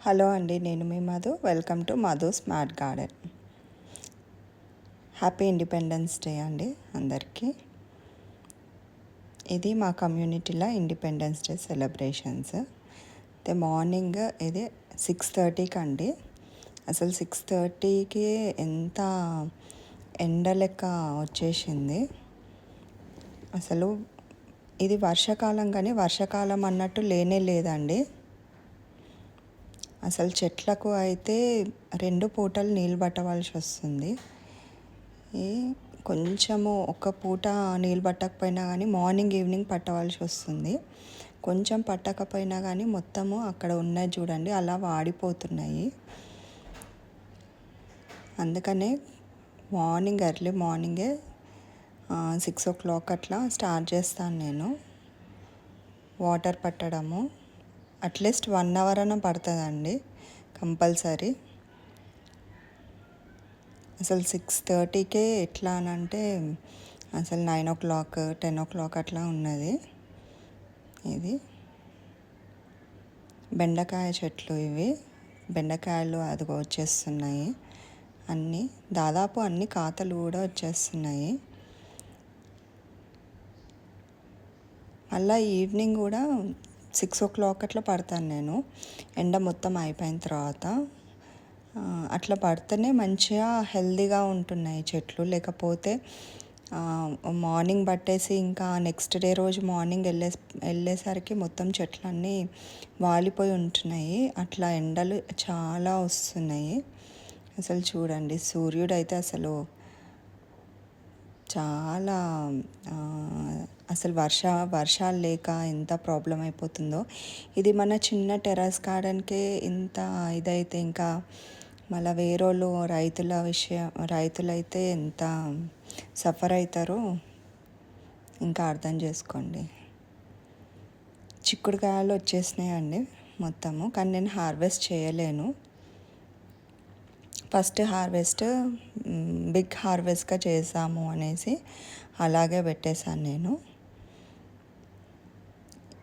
Hello అండి, నేను మీ Madhu. Welcome to Madhu smart garden. Happy Independence Day అండి అందరికీ. ఇది మా కమ్యూనిటీలో ఇండిపెండెన్స్ డే సెలబ్రేషన్స్. అయితే మార్నింగ్ ఇది 6:30కి అండి. అసలు 6:30కి ఎంత ఎండ లెక్క వచ్చేసింది. అసలు ఇది వర్షాకాలం, కానీ వర్షాకాలం అన్నట్టు లేనే లేదండి. అసలు చెట్లకు అయితే 2 పూటలు నీళ్ళు పట్టవలసి వస్తుంది. కొంచెము ఒక పూట నీళ్ళు పట్టకపోయినా కానీ మార్నింగ్ ఈవినింగ్ పట్టవలసి వస్తుంది. కొంచెం పట్టకపోయినా కానీ మొత్తము అక్కడ ఉన్నాయి చూడండి, అలా వాడిపోతున్నాయి. అందుకనే ఎర్లీ మార్నింగే 6 o'clock అట్లా స్టార్ట్ చేస్తాను నేను వాటర్ పట్టడము. అట్లీస్ట్ 1 hour అన్న పడుతుందండి కంపల్సరీ. అసలు 6:30కే ఎట్లా అనంటే అసలు 9 o'clock 10 o'clock అట్లా ఉన్నది. ఇది బెండకాయ చెట్లు, ఇవి బెండకాయలు అదిగో వచ్చేస్తున్నాయి. దాదాపు అన్ని కాతలు కూడా వచ్చేస్తున్నాయి. మళ్ళీ ఈవినింగ్ కూడా 6 o'clock అట్లా పడతాను నేను, ఎండ మొత్తం అయిపోయిన తర్వాత. అట్లా పడితేనే మంచిగా హెల్దీగా ఉంటున్నాయి చెట్లు. లేకపోతే మార్నింగ్ పట్టేసి ఇంకా నెక్స్ట్ డే రోజు మార్నింగ్ వెళ్ళేసరికి మొత్తం చెట్లన్నీ వాలిపోయి ఉంటున్నాయి. అట్లా ఎండలు చాలా వస్తున్నాయి. అసలు చూడండి, సూర్యుడు అయితే అసలు చాలా అసలు వర్షాలు లేక ఎంత ప్రాబ్లం అయిపోతుందో. ఇది మన చిన్న టెర్రస్ గార్డెన్కే ఇంత ఇదైతే ఇంకా మళ్ళీ వేరేళ్ళు రైతులైతే ఎంత సఫర్ అవుతారో ఇంకా అర్థం చేసుకోండి. చిక్కుడుకాయలు వచ్చేసినాయండి మొత్తము, కానీ నేను హార్వెస్ట్ చేయలేను. ఫస్ట్ హార్వెస్ట్ బిగ్ హార్వెస్ట్గా చేసాము అనేసి అలాగే పెట్టేశాను నేను.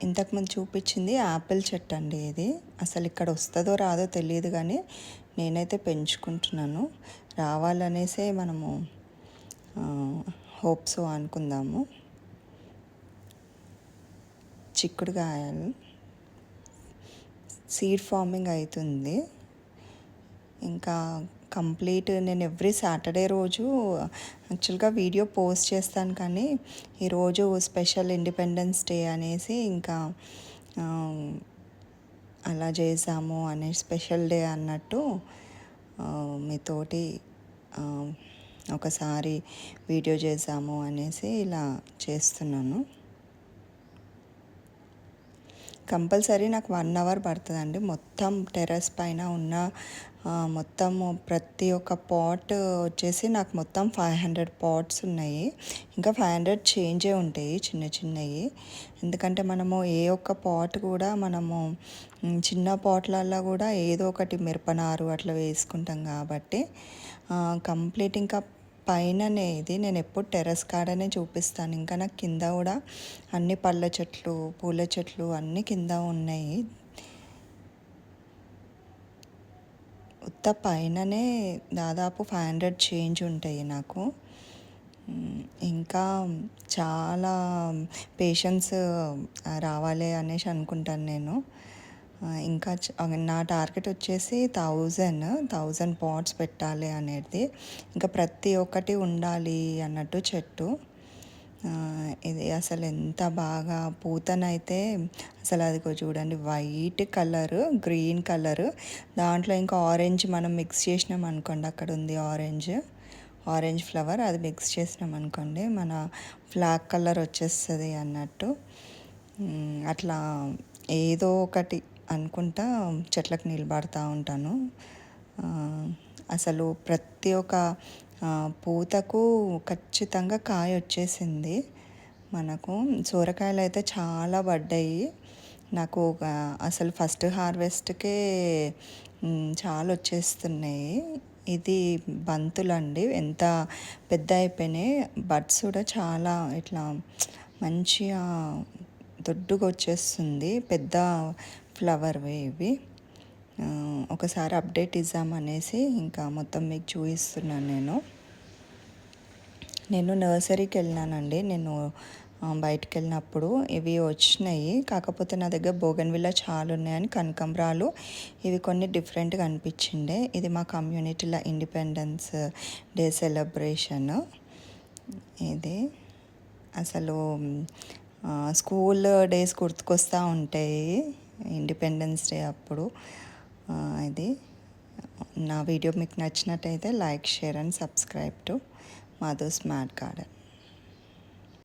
ఇంతకుముందు చూపించింది యాపిల్ చెట్టు అండి. ఇది అసలు ఇక్కడ వస్తుందో రాదో తెలియదు, కానీ నేనైతే పెంచుకుంటున్నాను. రావాలనేసే మనము హోప్స్ అనుకుందాము. చిక్కుడుకాయలు సీడ్ ఫార్మింగ్ అవుతుంది. ఇంకా కంప్లీట్ నేను ఎవ్రీ సాటర్డే రోజు యాక్చువల్గా వీడియో పోస్ట్ చేస్తాను, కానీ ఈరోజు స్పెషల్ ఇండిపెండెన్స్ డే అనేసి ఇంకా అలా చేసాము అనే స్పెషల్ డే అన్నట్టు మీతోటి ఒకసారి వీడియో చేసాము అనేసి ఇలా చేస్తున్నాను. కంపల్సరీ నాకు 1 hour పడుతుందండి. మొత్తం టెర్రస్ పైన ఉన్న మొత్తము ప్రతి ఒక్క పాట్ వచ్చేసి నాకు మొత్తం 500 pots ఉన్నాయి. ఇంకా 500 చేంజే ఉంటాయి చిన్న చిన్నవి. ఎందుకంటే మనము ఏ ఒక్క పాట్ కూడా మనము చిన్న పాట్లల్లో కూడా ఏదో ఒకటి మిరపనారు అట్లా వేసుకుంటాం కాబట్టి కంప్లీట్ ఇంకా పైననే ఇది నేను ఎప్పుడు టెర్రస్ గార్డెనే చూపిస్తాను. ఇంకా నాకు కింద కూడా అన్ని పళ్ళ చెట్లు పూల చెట్లు అన్నీ కింద ఉన్నాయి. ఉత్త పైననే దాదాపు 500 చేంజ్ ఉంటాయి నాకు. ఇంకా చాలా పేషెన్స్ రావాలి అనేసి అనుకుంటాను నేను. ఇంకా నా టార్గెట్ వచ్చేసి 1000 pots పెట్టాలి అనేది. ఇంకా ప్రతి ఒక్కటి ఉండాలి అన్నట్టు చెట్టు. ఇది అసలు ఎంత బాగా పూతనైతే అసలు అదిగో చూడండి, వైట్ కలరు గ్రీన్ కలరు, దాంట్లో ఇంకా ఆరెంజ్ మనం మిక్స్ చేసినాం అనుకోండి, అక్కడ ఉంది ఆరెంజ్ ఫ్లవర్, అది మిక్స్ చేసినాం అనుకోండి మన ఫ్లాగ్ కలర్ వచ్చేస్తుంది అన్నట్టు. అట్లా ఏదో ఒకటి అనుకుంటా చెట్లకు నీళ్ళు పడుతూ ఉంటాను. అసలు ప్రతి ఒక్క పూతకు ఖచ్చితంగా కాయ వచ్చేసింది. మనకు సొరకాయలు అయితే చాలా పడ్డాయి నాకు. అసలు ఫస్ట్ హార్వెస్ట్కే చాలా వచ్చేస్తున్నాయి. ఇది బంతులండి, ఎంత పెద్ద అయిపోయినాయి. బడ్స్ కూడా చాలా ఇట్లా మంచిగా దొడ్డుగా వచ్చేస్తుంది, పెద్ద ఫ్లవర్వి ఇవి. ఒకసారి అప్డేట్ ఇద్దామనేసి ఇంకా మొత్తం మీకు చూపిస్తున్నాను నేను నర్సరీకి వెళ్ళినానండి. నేను బయటికి వెళ్ళినప్పుడు ఇవి వచ్చినాయి. కాకపోతే నా దగ్గర బోగన్విల్లా చాలా ఉన్నాయని కనకాంబరాలు ఇవి కొన్ని డిఫరెంట్గా అనిపించిండే. ఇది మా కమ్యూనిటీలో ఇండిపెండెన్స్ డే సెలబ్రేషన్. ఇది అసలు స్కూల్ డేస్ గుర్తుకొస్తూ ఉంటాయి ఇండిపెండెన్స్ డే అప్పుడు. ఇది నా వీడియో మీకు నచ్చినట్టయితే like, share and subscribe to Madhu's mad garden.